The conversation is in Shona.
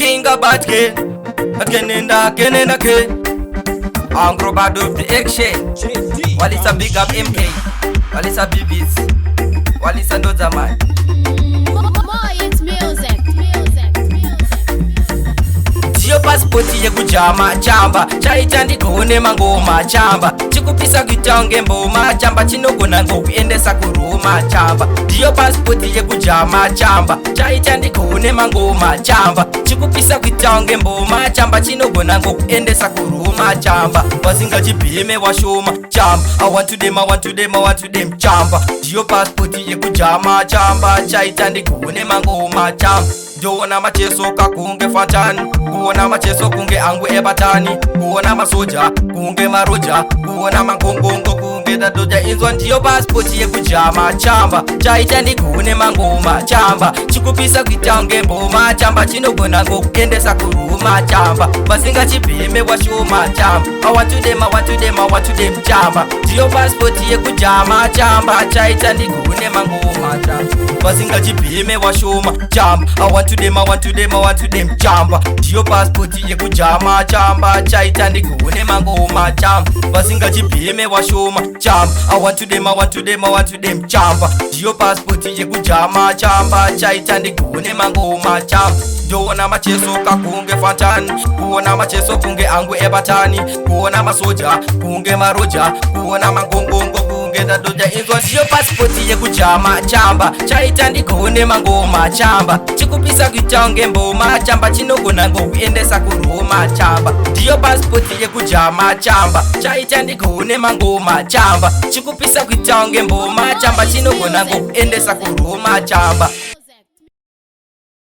king about king. Again and again. Angro bad of the action. While it's a big up MK. While it's a BBs. While it's another man. It's music. Tiyo pasipoti yekujama Chamba chaita ndikuone mangoma Chamba chikupisa kuitange mboma Chamba chinogona ngokuendesa kuruma Chamba tiyo pasipoti yekujama Chamba chaita ndikuone mangoma Chamba chikupisa kuitange mboma Chamba chinogona ngokuendesa kuruma Chamba wasingachipime washoma Chamba I want to them Chamba tiyo pasipoti yekujama Chamba chaita ndikuone mangoma Chamba Jona macheso kakunge fatani kuona macheso kunge angu ebatani kuona masoja kunge maroja kuona mangongongo kunge dadoja inzwa ndiyo passport yekujama Chamba chaita ndikune mangoma Chamba chikupisa kuitange mboma Chamba chinogona ngokuendesa kuruma Chamba basinga chipime washoma Chamba I want to them Chamba ndiyo passport yekujama Chamba chaita ndikune mangoma Chamba basinga chipime washoma Chamba I want to them Chamba ndiyo passport yekujama Chamba chaita ndikune mangoma Chamba basinga chipime washoma Chamba I want to them Chamba ndiyo passport yekujama Chamba chaita ndikune mangoma Chamba Jona macheso kakunge fatani kuona macheso kunge angu ebatani kuona masoja kunge maroja kuona mangongongo kunge dadoja inzwa ndiyo passport yekujama Chamba chaita ndikune mangoma Chamba chikupisa kuitange mboma Chamba chinogona ngokuendesa kuruma Chamba ndiyo passport yekujama Chamba chaita ndikune mangoma Chamba chikupisa kuitange mboma Chamba chinogona ngokuendesa kuruma Chamba